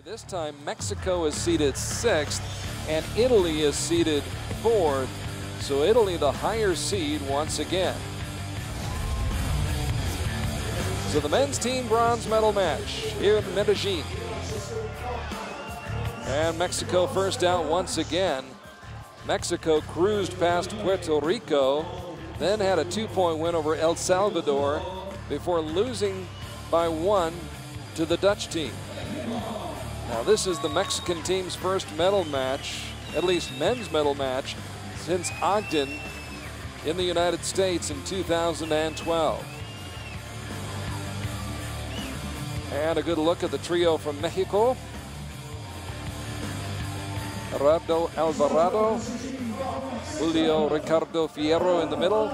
This time Mexico is seated 6th and Italy is seated 4th. So Italy the higher seed once again. So the men's team bronze medal match here in Medellin. And Mexico first out once again. Mexico cruised past Puerto Rico, then had a 2-point win over El Salvador before losing by 1 to the Dutch team. Now this is the Mexican team's first medal match, at least men's medal match, since Ogden in the United States in 2012. And a good look at the trio from Mexico. Gerardo, ALVARADO, Julio, Ricardo Fierro in the middle,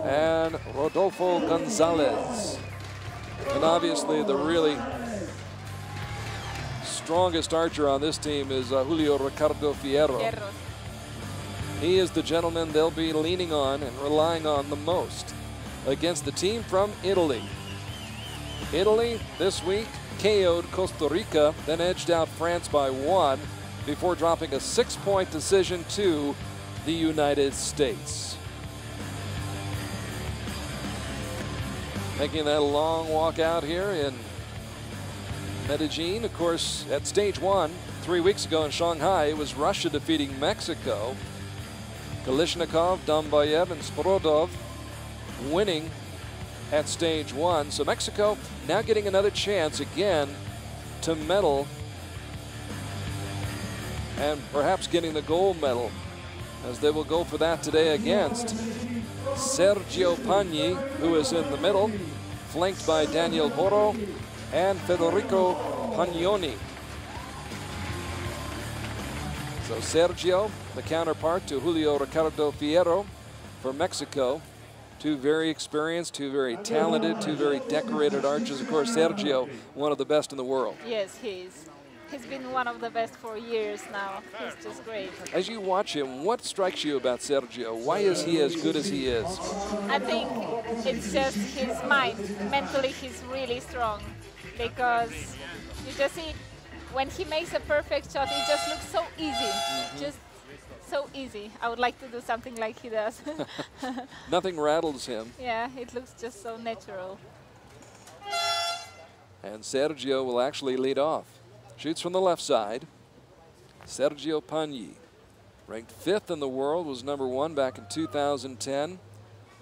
and Rodolfo GONZALEZ. And obviously the really strongest archer on this team is Julio Ricardo Fierro. He is the gentleman they'll be leaning on and relying on the most against the team from Italy. Italy this week KO'd Costa Rica, then edged out France by 1 before dropping a 6-point decision to the United States. Making that long walk out here in Medellin. Of course, at stage 1, 3 weeks ago in Shanghai, it was Russia defeating Mexico. Kalishnikov, Dombayev, and Sporodov winning at stage 1. So Mexico now getting another chance again to medal and perhaps getting the gold medal, as they will go for that today against Sergio PAGNI, who is in the middle, flanked by Daniele BAURO and Federico PAGNONI. So Sergio, the counterpart to Julio Ricardo Fierro for Mexico. Two very experienced, two very talented, two very decorated archers. Of course, Sergio, one of the best in the world. Yes, he's been one of the best for years now. He's just great. As you watch him, what strikes you about Sergio? Why is he as good as he is? I think it's just his mind. Mentally, he's really strong, because you just see when he makes a perfect shot, it just looks so easy. Just so easy. I would like to do something like he does. Nothing rattles him. Yeah, it looks just so natural. And Sergio will actually lead off. Shoots from the left side. Sergio PAGNI, ranked 5th in the world, was #1 back in 2010.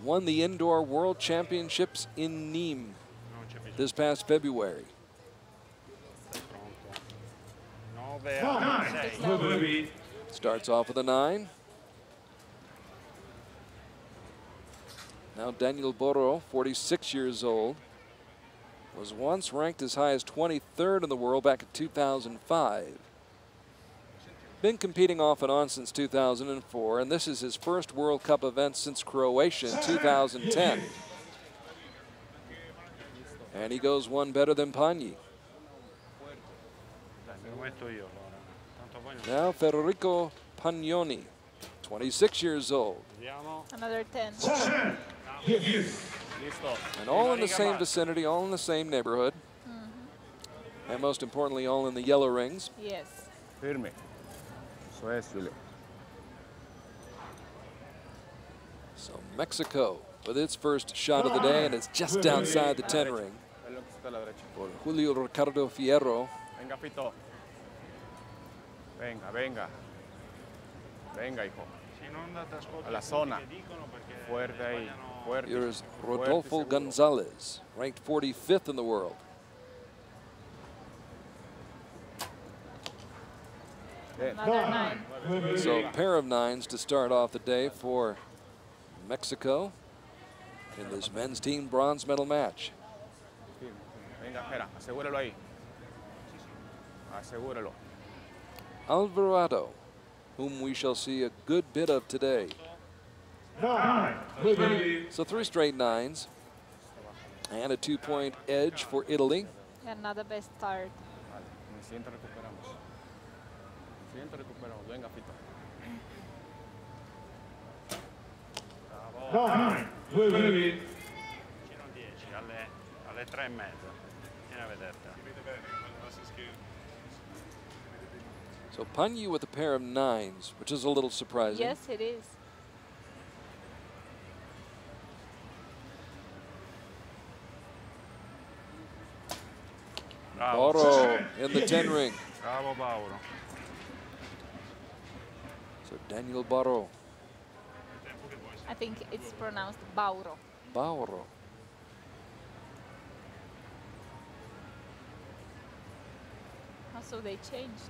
Won the Indoor World Championships in Nîmes this past February. Starts off with a 9. Now Daniele BAURO, 46 years old, was once ranked as high as 23rd in the world back in 2005. Been competing off and on since 2004, and this is his first World Cup event since Croatia in 2010. And he goes one better than PAGNI. Now Federico PAGNONI, 26 years old. Another 10. And all in the same vicinity, all in the same neighborhood. And most importantly, all in the yellow rings. Yes. Firme. Eso es, Julio. So Mexico with its first shot of the day, and it's just outside the 10 ring. For Julio Ricardo Fierro. Venga, Pito. Venga, venga. Venga, hijo. A la zona. Fuerte ahí. Fuerte. Here's Rodolfo GONZALEZ, ranked 45th in the world. Another 9. So a pair of 9s to start off the day for Mexico in this men's team bronze medal match. Venga, espera, asegúralo ahí. Asegúralo. ALVARADO, whom we shall see a good bit of today. So 3 straight 9s and a 2-point edge for Italy. Another best start. Venga, Pito. alle 3:30. Vieni a vederti. So PAGNI with a pair of 9s, which is a little surprising. Yes, it is. BAURO in the 10 ring. Bravo, BAURO. So Daniel BAURO. I think it's pronounced BAURO. BAURO. Also, they changed.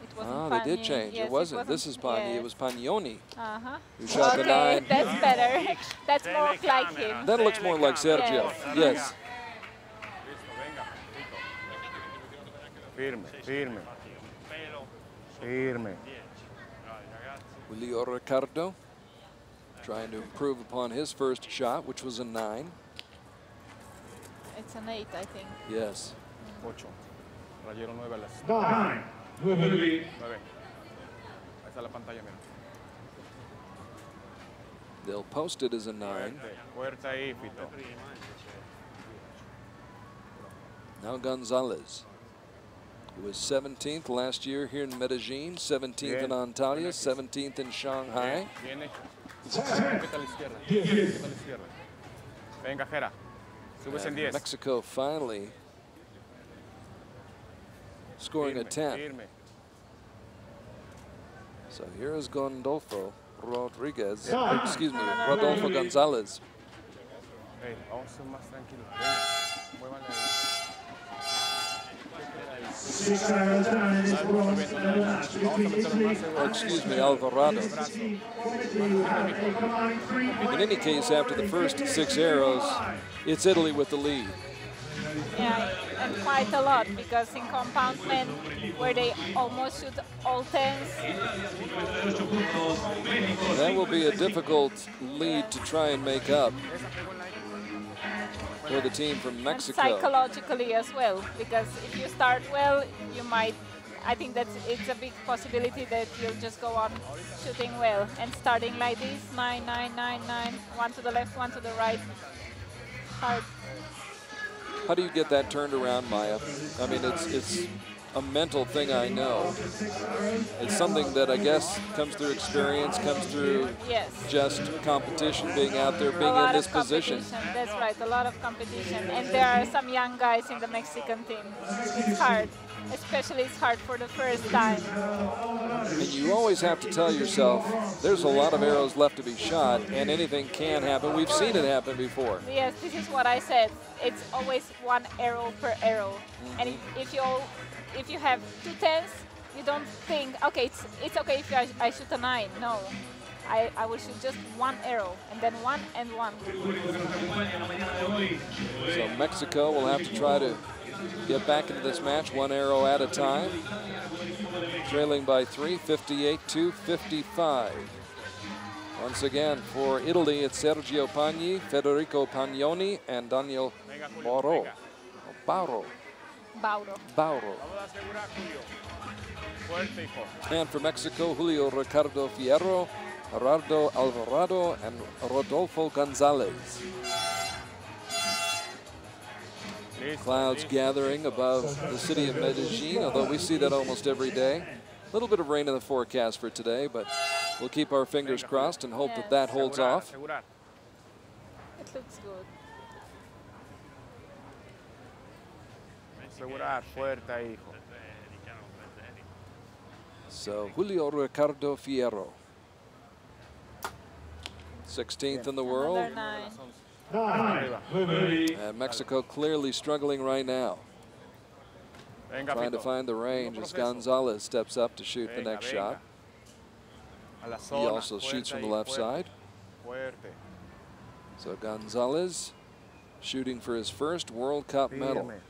It wasn't Ah, PAGNI. they did change. Yes, it wasn't. This is PAGNI. yes. It was PAGNONI. Uh-huh. Who shot the 9. That's better. That's more like him. That looks more like Sergio. Yes. Firme, firme. Firme. Julio Ricardo trying to improve upon his first shot, which was a 9. It's an 8, I think. Yes. 8. Rayero 9 a las 9. 9. 9. Ahí está la pantalla, mira. They'll post it as a 9. Fuerte ahí, Pito. Now Gonzalez, who was 17th last year here in Medellin, 17th in Antalya, 17th in Shanghai. Bien hecho. Repita a la izquierda. Repita a la izquierda. Venga, Jera. Subes en And 10. Mexico finally scoring a 10. Firme. So here is Rodolfo Rodriguez, Yeah. excuse me, Rodolfo Gonzalez. Hey, vamos a ser más tranquilos. Venga, muévanle ahí. 6 arrows down in this bronze medal match between Italy Oh, excuse me, Alvarado. In any case, after the first 6 arrows, it's Italy with the lead. Yeah, and quite a lot, because in compound men, where they almost shoot all 10s, That will be a difficult lead to try and make up for the team from and Mexico. psychologically as well, because if you start well, you might, I think that it's a big possibility that you'll just go on shooting well. And starting like this, 9, 9, 9, 9, one to the left, one to the right, hard. How do you get that turned around, Maya? I mean, it's a mental thing, I know. It's something that I guess comes through experience, comes through Yes. just competition, being out there, A being in lot this of position. competition. That's right, a lot of competition. And there are some young guys in the Mexican team. It's hard, especially it's hard for the first time. And you always have to tell yourself, there's a lot of arrows left to be shot, and anything can happen. We've seen it happen before. Yes, this is what I said. It's always 1 arrow per arrow. And if you have 2 10s, you don't think, okay, it's okay if I shoot a 9. No, I will shoot just 1 arrow, and then 1 and 1. So Mexico will have to try to get back into this match 1 arrow at a time. Trailing by 3, 58-55. Once again, for Italy, it's Sergio PAGNI, Federico PAGNONI, and Daniel BAURO. BAURO. BAURO. BAURO. Fuerte, hijo. And for Mexico, Julio Ricardo FIERRO, Gerardo Alvarado, and Rodolfo Gonzalez. Clouds gathering above the city of Medellin, although we see that almost every day. A little bit of rain in the forecast for today, but we'll keep our fingers crossed and hope that that holds off. Asegurar. It looks good. Asegurar. Fuerte ahí, hijo. So Julio Ricardo FIERRO, 16th in the world. Another 9. 9. 9. And Mexico clearly struggling right now, Venga, trying to Pito. find the range as Gonzalez steps up to shoot the Venga, next venga. shot. A la He zona. also shoots from Fuerte the ahí, left fuerte. side. Fuerte. So Gonzalez shooting for his first World Cup medal. Firme.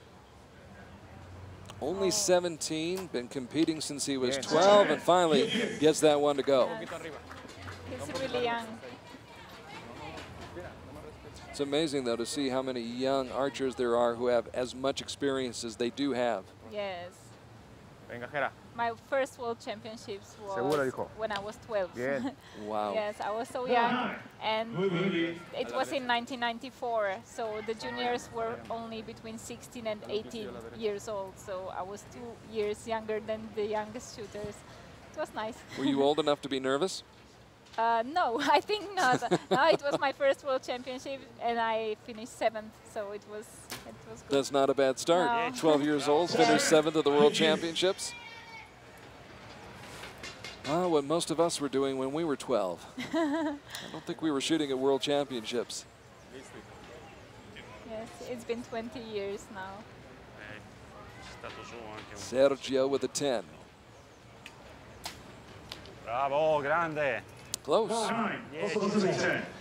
Only 17, been competing since he was Bien. 12, and finally gets that one to go. Poquito arriba. He's really young. It's amazing, though, to see how many young archers there are who have as much experience as they do have. Yes. Venga, Gera. My first World Championships Seguro, was hijo. when I was 12. Bien. Wow. Yes, I was so young, and it was in 1994, so the juniors were only between 16 and 18 years old, so I was 2 years younger than the youngest shooters. It was nice. Were you old enough to be nervous? No, I think not. No, it was my first World Championship, and I finished 7th, so it was good. That's not a bad start. No. 12 years old, finished 7th at the World Championships. What most of us were doing when we were 12. I don't think we were shooting at World Championships. Yes, it's been 20 years now. Sergio with a 10. Bravo, grande. Close.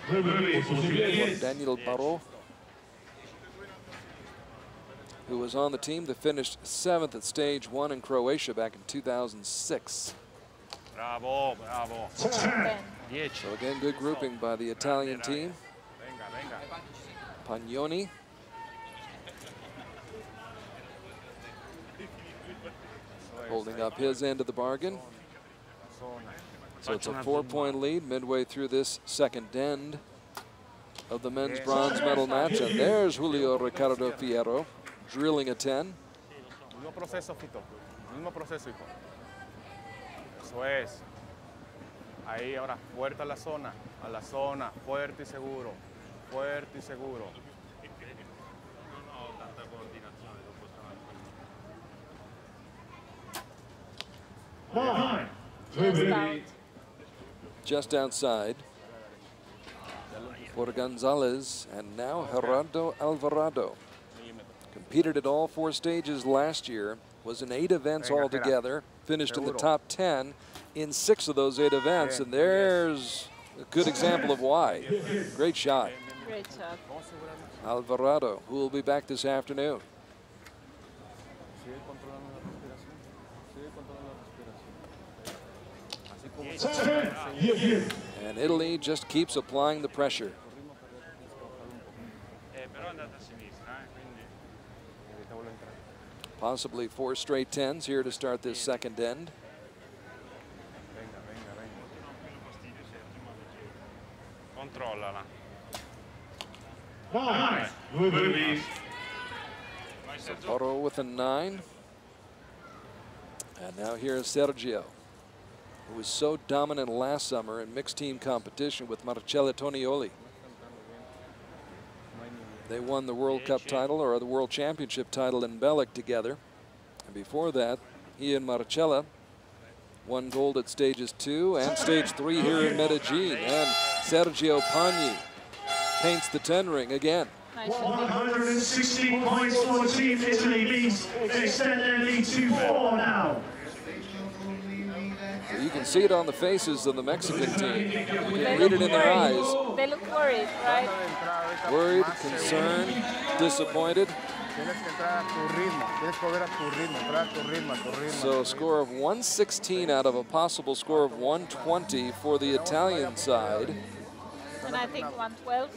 Daniele Daniele BAURO, who was on the team that finished 7th at stage 1 in Croatia back in 2006. Bravo, bravo. 10. So again, good grouping by the Italian team. Venga, venga. PAGNONI. Holding up his end of the bargain. So it's a 4-point lead midway through this second end of the men's bronze medal match. And there's Julio Ricardo Fierro drilling a 10. Mismo proceso, Fito. Mismo proceso, hijo. Eso es. Ahí ahora, fuerte a la zona, fuerte y seguro, fuerte y seguro. Just out. Just outside for Gonzalez, and now Gerardo Alvarado. Competed at all 4 stages last year, was in 8 events altogether, finished in the top 10 in 6 of those 8 events, and there's a good example of why. Great shot. Great shot. Alvarado, who will be back this afternoon. And Italy just keeps applying the pressure. Possibly 4 straight 10s here to start this second end. Controllala. BAURO with a 9. And now here's Sergio, who was so dominant last summer in mixed team competition with Marcella Tonioli. They won the World Cup title, or the World Championship title, in Belek together. And before that, he and Marcella won gold at stages 2 and stage 3 here in Medellin. And Sergio PAGNI paints the 10 ring again. 160 points for Team Italy leads, extend their lead to 4 now. You can see it on the faces of the Mexican team. You can read it in their eyes. They look worried, right? Worried, concerned, disappointed. So a score of 116 out of a possible score of 120 for the Italian side. And I think 112.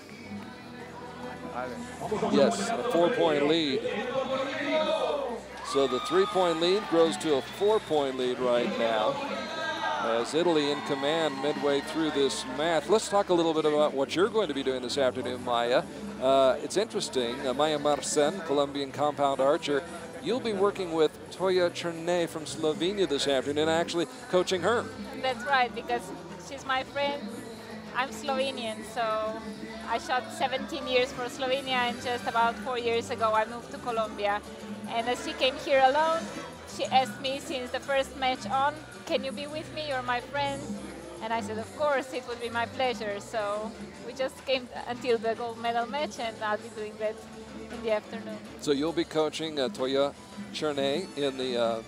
Yes, a 4-point lead. So the 3-point lead grows to a 4-point lead right now, as Italy in command midway through this match. Let's talk a little bit about what you're going to be doing this afternoon, Maya. It's interesting, Maya Marcen, Colombian compound archer. You'll be working with Toya Cherney from Slovenia this afternoon, actually coaching her. That's right, because she's my friend. I'm Slovenian, so I shot 17 years for Slovenia, and just about 4 years ago I moved to Colombia. And as she came here alone, she asked me since the first match on, can you be with me? You're my friend. And I said, of course, it would be my pleasure. So we just came until the gold medal match, and I'll be doing that in the afternoon. So you'll be coaching Toya Cherney in the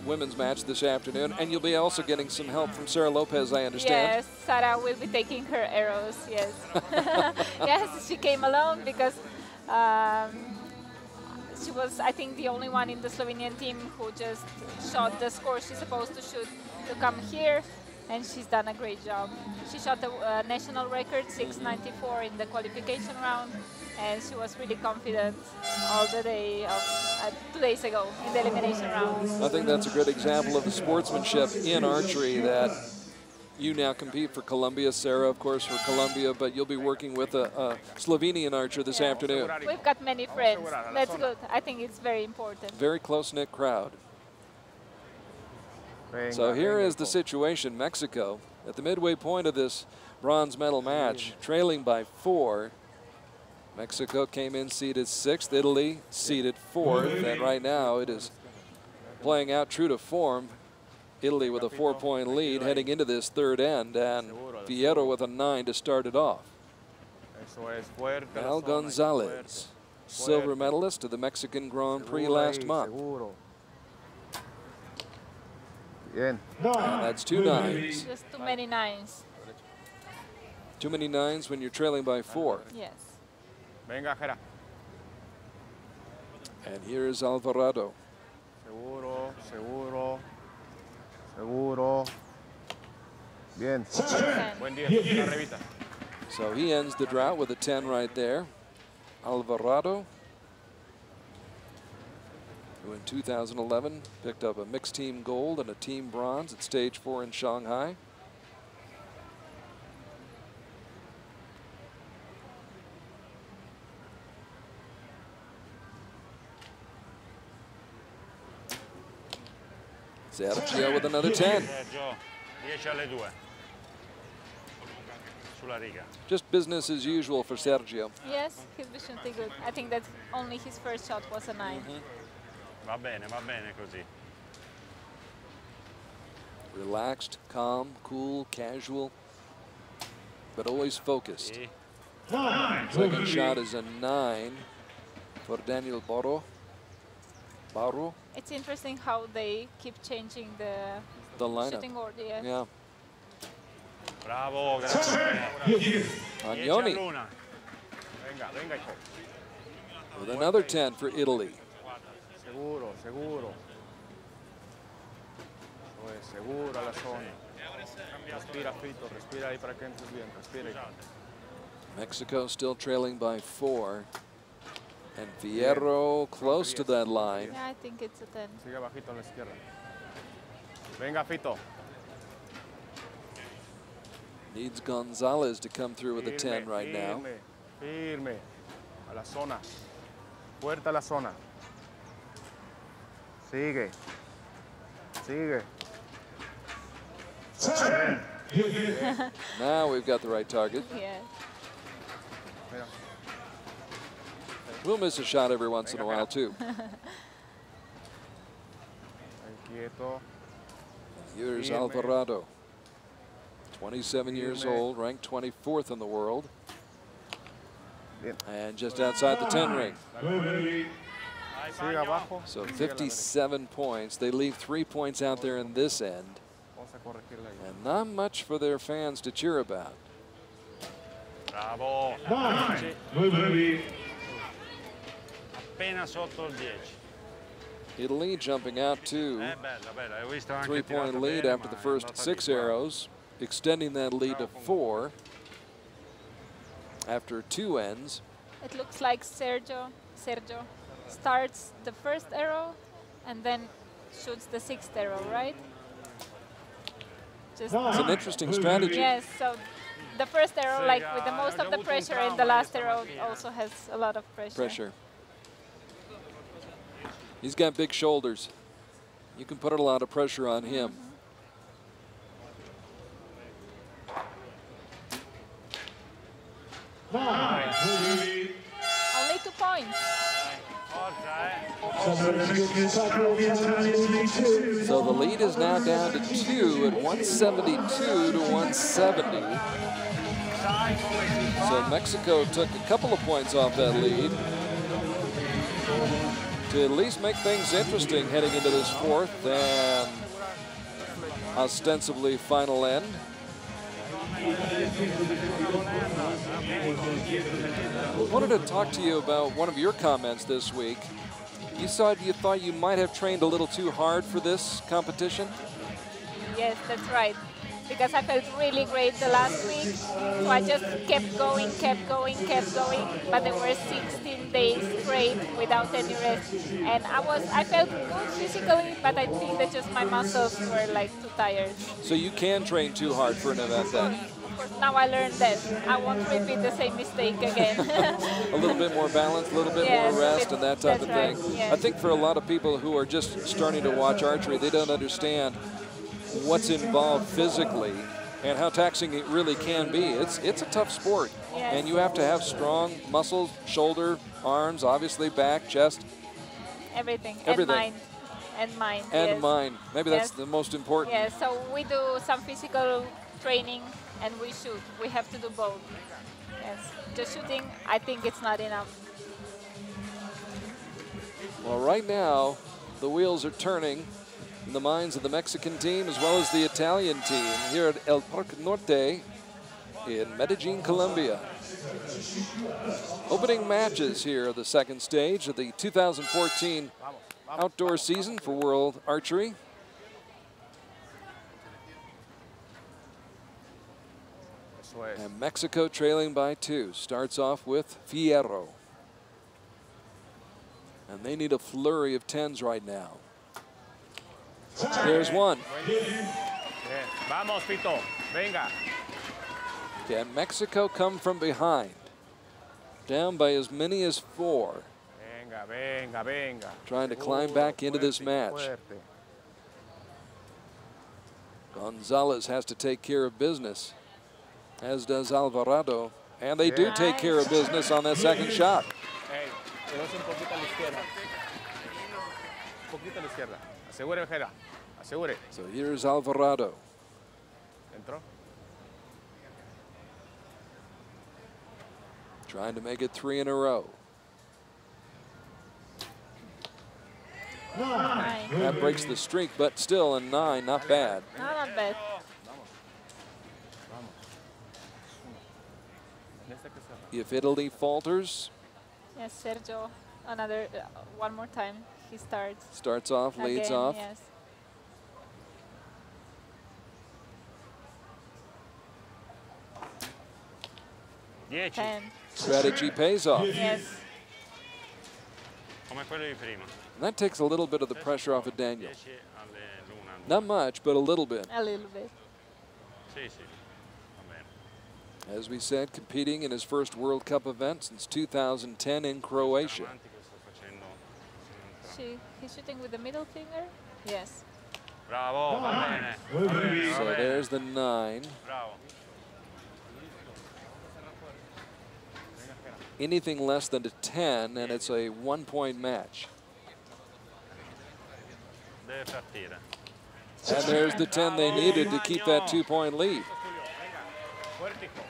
women's match this afternoon, and you'll be also getting some help from Sarah Lopez, I understand. Yes, Sarah will be taking her arrows, yes. Yes, she came alone because she was, I think, the only one in the Slovenian team who just shot the score she's supposed to shoot to come here. and she's done a great job. She shot the national record, 6.94 in the qualification round, and she was really confident all the day of 2 days ago in the elimination round. I think that's a good example of the sportsmanship in archery, that you now compete for Colombia, Sarah, of course, for Colombia, but you'll be working with a Slovenian archer this afternoon. We've got many friends. That's good. I think it's very important. Very close-knit crowd. So here is the situation. Mexico at the midway point of this bronze medal match, trailing by 4. Mexico came in seeded 6th, Italy seeded 4th, and right now it is playing out true to form. Italy with a 4-point lead heading into this third end, and Fierro with a 9 to start it off. Gonzalez, silver medalist of the Mexican Grand Prix last month. And that's 2 nines. Just too many nines. Too many nines when you're trailing by 4. Yes. And here is Alvarado. Seguro, seguro, seguro. Bien. Buen día. Una revita. So he ends the drought with a 10 right there. Alvarado, who in 2011 picked up a mixed team gold and a team bronze at stage 4 in Shanghai. Sergio with another 10. Sergio, 10 alle 2. Sulla riga. Just business as usual for Sergio. Yes, he's been good. I think that only his first shot was a 9. Va bene così. Relaxed, calm, cool, casual, but always focused. Second shot is a 9 for Daniel BAURO. It's interesting how they keep changing the lineup. shooting order. Yeah. Bravo, grazie. PAGNONI with another 10 for Italy. Seguro, seguro. Seguro a la zona. Respira, Fito, respira ahí para que entres bien. Respira. Mexico still trailing by 4. And Fierro close to that line. Yeah, I think it's a 10. Sigue bajito a la izquierda. Venga, Fito. Needs Gonzalez to come through with a 10 right now. Firme. A la zona. Fuerte a la zona. Sigue. Sigue. Now we've got the right target. Yeah. We'll miss a shot every once in a while, too. Here's Alvarado. 27 years old, ranked 24th in the world. And just outside the 10 ring. So 57 points. They leave 3 points out there in this end. And not much for their fans to cheer about. Bravo. Appena sotto il 10. Italy jumping out to 3-point lead after the first 6 arrows, extending that lead to 4 after 2 ends. It looks like Sergio starts the first arrow and then shoots the 6th arrow, right? It's an interesting strategy. Yes, so the first arrow, like with the most of the pressure, and the last arrow also has a lot of pressure. He's got big shoulders. You can put a lot of pressure on him. Only 2 points. So the lead is now down to 2 at 172 to 170. So Mexico took a couple of points off that lead to at least make things interesting heading into this 4th and ostensibly final end. I wanted to talk to you about one of your comments this week. You thought you might have trained a little too hard for this competition? Yes, that's right. because I felt really great the last week. So I just kept going, kept going, kept going. But there were 16 days straight without any rest. And I felt good physically, but I think that just my muscles were like too tired. So you can train too hard for an event then? Of course, now I learned that I won't repeat the same mistake again. A little bit more balance, a little bit more rest, and that type of thing. Right, yes. I think for a lot of people who are just starting to watch archery, they don't understand what's involved physically and how taxing it really can be. It's a tough sport, yes. and you have to have strong muscles, shoulder, arms, obviously back, chest. Everything. Everything. And mind. And yes. mind. Maybe that's Yes. the most important. Yeah, so we do some physical training and we shoot. We have to do both. Yes. Just shooting, I think it's not enough. Well, right now, the wheels are turning in the minds of the Mexican team as well as the Italian team here at El Parque Norte in Medellin, Colombia. Opening matches here of the second stage of the 2014 outdoor season for World Archery. And Mexico trailing by 2. Starts off with Fierro. And they need a flurry of 10s right now. There's one. Vamos, Fito. Venga. Can Mexico come from behind? Down by as many as 4. Venga, venga, venga. Trying to climb back into this match. Fuerte. Gonzalez has to take care of business, as does Alvarado. And they do take care of business on that second shot. Hey, un poquito a la izquierda. Un poquito a la izquierda. Asegure, Jera. Asegure. So here's Alvarado. Entró. Trying to make it 3 in a row. That breaks the streak, but still a 9, not bad. No, not bad. If Italy falters, Yes, Sergio, another, one more time, he starts. starts off, leads Again, off. Yes. Dieci. 10. Strategy pays off. Yes. Come quello di prima. And that takes a little bit of the pressure off of Daniel. 10 alle l'una. Not much, but a little bit. A little bit. Sì, sì. Va bene. As we said, competing in his first World Cup event since 2010 in Croatia. Avanti che sto facendo. He's shooting with the middle finger? Yes. Bravo, va bene. Va bene, va So bene. there's the 9. Bravo. Anything less than a 10, and it's a 1-point match. Deve partire. And there's the 10 they needed to keep that 2-point lead.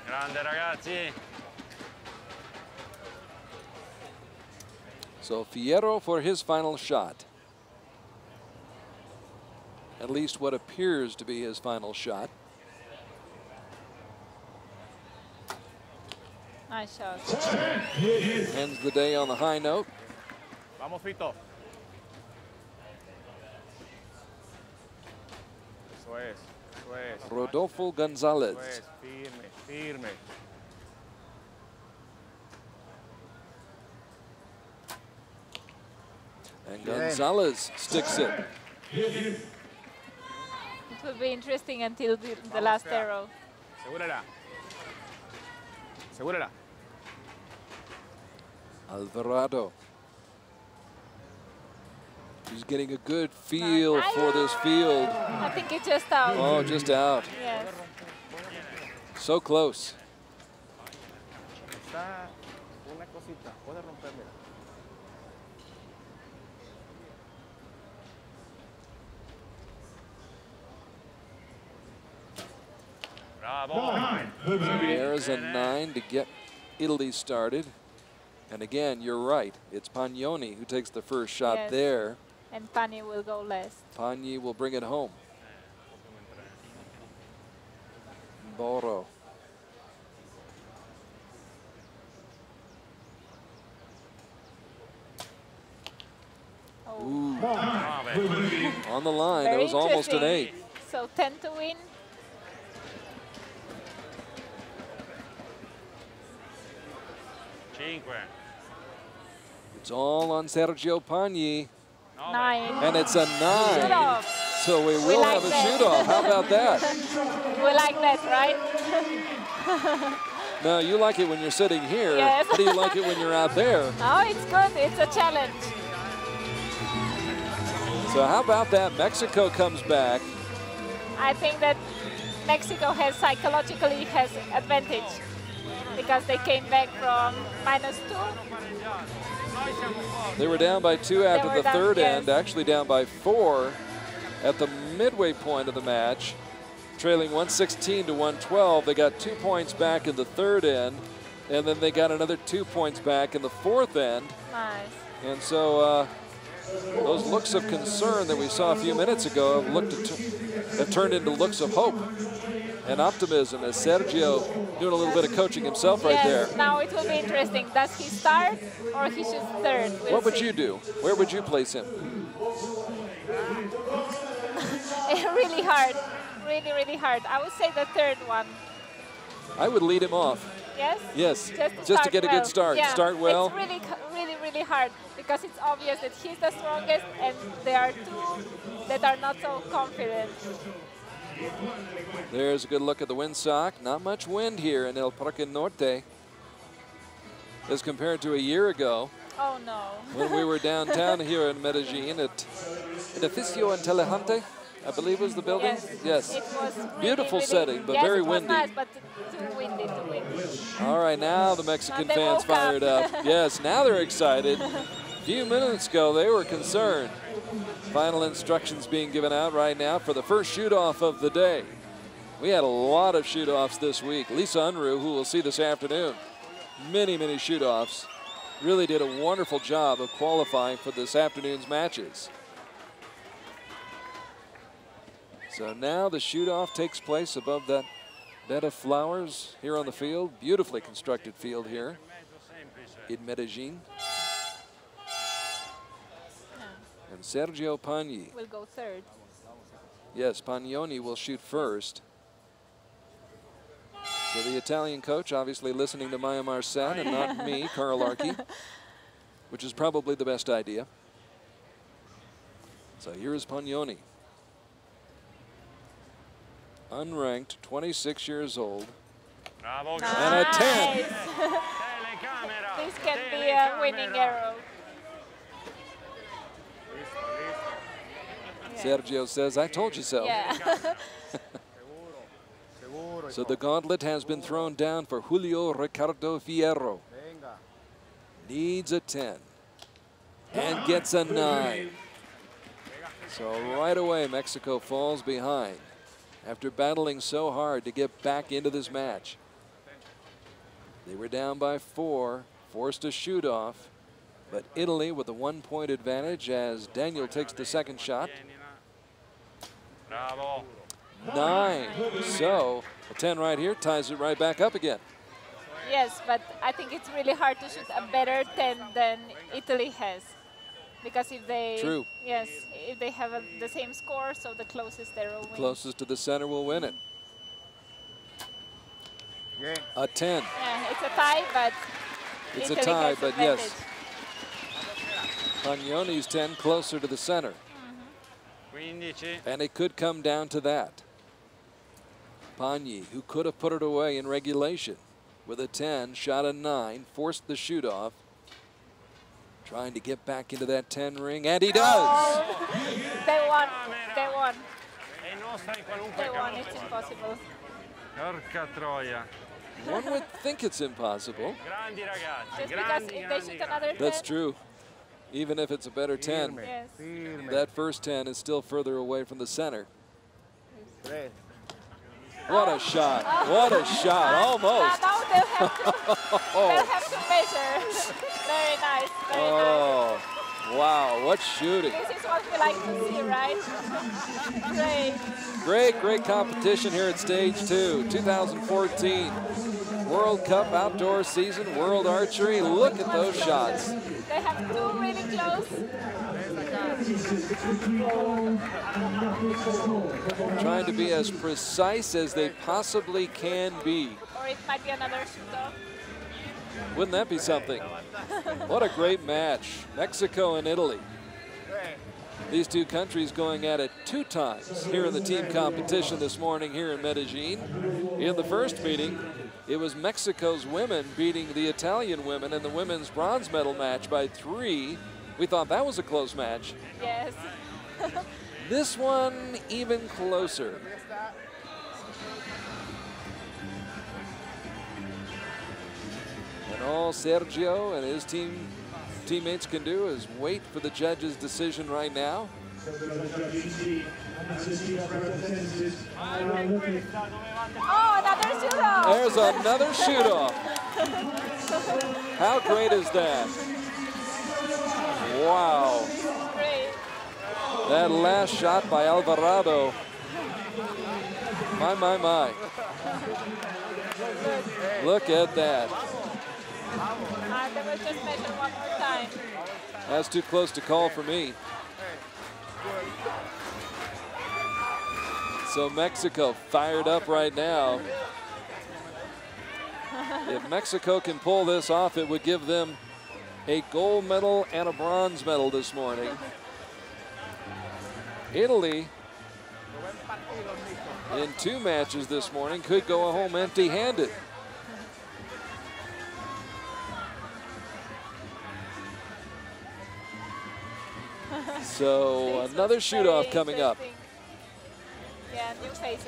Grande ragazzi. So Fierro for his final shot. At least what appears to be his final shot. Nice shot. Ends the day on the high note. Vamos, Fito. Eso es, eso es. Rodolfo Gonzalez. Eso es, firme, firme. And Gonzalez sticks it. It will be interesting until the last arrow. Segúrala. Segúrala. Alvarado. He's getting a good feel for this field. I think it's just out. Oh, just out. Yes. So close. Está una cosita. Puede romperla. Bravo. There's a 9 to get Italy started. And again, you're right. It's Pagnoni who takes the first shot Yes. there. And PAGNI will go last. Pagni will bring it home. BAURO. Oh. Ooh, Nove. on the line. Very That was almost an interesting. 8. So 10 to win. 5. It's all on Sergio PAGNI. 9. And it's a 9. Shoot off. So we will like have a that. shoot-off. How about that? We like that, right? No, you like it when you're sitting here. Yes. How do you like it when you're out there? Oh, it's good. It's a challenge. So how about that? Mexico comes back. I think that Mexico has psychologically has advantage because they came back from -2. They were down by 2 after were the down, third yes. end, actually down by 4 at the midway point of the match. Trailing 116 to 112. They got 2 points back in the third end, and then they got another 2 points back in the fourth end. Nice. And so those looks of concern that we saw a few minutes ago have turned into looks of hope and optimism as Sergio doing a little bit of coaching himself right there. Now it will be interesting. Does he start or he shoots third? What would you do? Where would you place him? Really hard. Really, really hard. I would say the third one. I would lead him off. Yes? Yes, just to start get a good well. start. Yeah. Start well. It's really, really, really hard because it's obvious that he's the strongest and there are 2 that are not so confident. There's a good look at the windsock. Not much wind here in El Parque Norte as compared to a year ago Oh, no. when we were downtown here in Medellin at Edificio Inteligente, I believe was the building. Yes. It was really, Beautiful really, setting, but yes, very it was windy. nice, but too windy, too windy. All right, now the Mexican Now they fans woke up. fired up. Yes, now they're excited. A few minutes ago, they were concerned. Final instructions being given out right now for the first shoot-off of the day. We had a lot of shoot-offs this week. Lisa Unruh, who we'll see this afternoon, many, many shoot-offs, really did a wonderful job of qualifying for this afternoon's matches. So now the shoot-off takes place above that bed of flowers here on the field. Beautifully constructed field here in Medellin. And Sergio PAGNI. Will go third. Yes, Pagnoni will shoot first. So the Italian coach obviously listening to Maya Marcin and not me, Carl ARKY, which is probably the best idea. So here is Pagnoni. Unranked, 26 years old. Bravo, And a 10. Nice. This can be a winning arrow. Sergio says, I told you so. Yeah. So the gauntlet has been thrown down for Julio Ricardo Fierro. Needs a 10 and gets a 9. So right away, Mexico falls behind after battling so hard to get back into this match. They were down by 4, forced a shoot off, but Italy with a 1-point advantage as Daniel takes the second shot. Bravo. 9. So a 10 right here ties it right back up again. Yes, but I think it's really hard to shoot a better 10 than Italy has. Because if they True. Yes, if they have the same score, so the closest arrow wins. Closest to the center will win it. Yeah. A 10. Yeah, it's a tie, but It's Italy a tie, has but advantage. yes. Pagnoni's 10 closer to the center. 15. And it could come down to that. Pagni, who could have put it away in regulation with a 10, shot a 9, forced the shoot off. Trying to get back into that 10 ring, and he does. Oh, they won. They won. È nostra in qualunque They won. campo. It's impossible. Porca troia. One would think it's impossible. Grandi ragazzi, Just because grandi, if they grandi, shoot another 10, That's true. Even if it's a better 10, yes. that first 10 is still further away from the center. Tres. What a shot. What a shot. Almost. Now they'll have to measure. Very nice. Very nice. Oh, wow. What shooting. This is what we like to see, right? Great. Great, great competition here at Stage 2, 2014 World Cup Outdoor Season, World Archery. Look at those shots. They have two really close. Trying to be as precise as they possibly can be. Or it might be another shoot-off. Wouldn't that be something? What a great match. Mexico and Italy. These two countries going at it 2 times here in the team competition this morning here in Medellin. In the first meeting, it was Mexico's women beating the Italian women in the women's bronze medal match by 3. We thought that was a close match. Yes. This one even closer. And all Sergio and his teammates can do is wait for the judge's decision right now. Oh, another shoot-off. There's another shoot-off. How great is that? Wow. Great. That last shot by Alvarado. My. Look at that. They will just measure one more time. That's too close to call for me. So Mexico fired up right now. If Mexico can pull this off, it would give them a gold medal and a bronze medal this morning. Italy, in 2 matches this morning, could go home empty-handed. So another shoot-off coming up. Yeah, new faces.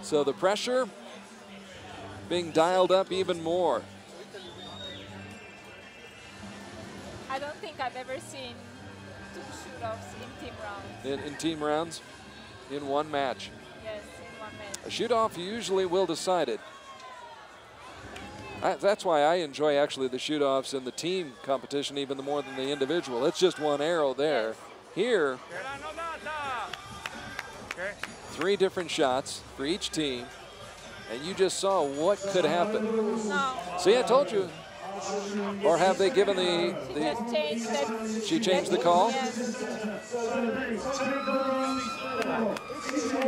So the pressure being dialed up even more. I don't think I've ever seen 2 shoot-offs in team rounds. In team rounds, in 1 match. Yes, in 1 match. A shoot-off usually will decide it. That's why I enjoy actually the shoot-offs in the team competition even more than the individual. It's just 1 arrow there. Here, 3 different shots for each team, and you just saw what could happen. No. See, I told you. Or have they given the she changed the call? Yes.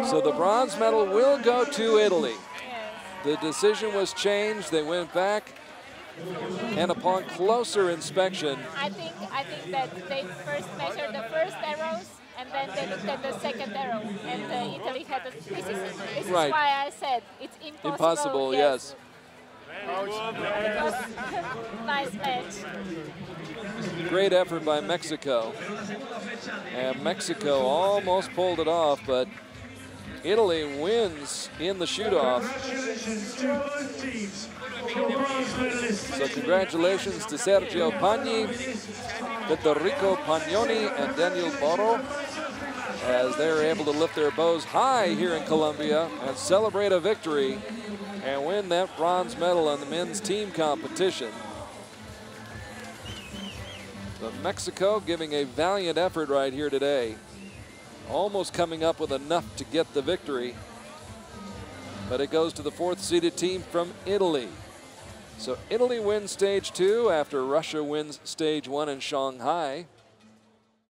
So the bronze medal will go to Italy. Yes. The decision was changed. They went back, and upon closer inspection, I think that they first measured the first arrows, and then they looked at the second arrow, and Italy had this is Right. why I said it's impossible. Impossible, yes. It was nice match. Great effort by Mexico. And Mexico almost pulled it off, but Italy wins in the shoot-off. So congratulations to Sergio PAGNI, Federico PAGNONI, and Daniele BAURO as they're able to lift their bows high here in Colombia and celebrate a victory and win that bronze medal in the men's team competition. But Mexico giving a valiant effort right here today. Almost coming up with enough to get the victory. But it goes to the 4th seeded team from Italy. So Italy wins stage 2 after Russia wins stage 1 in Shanghai.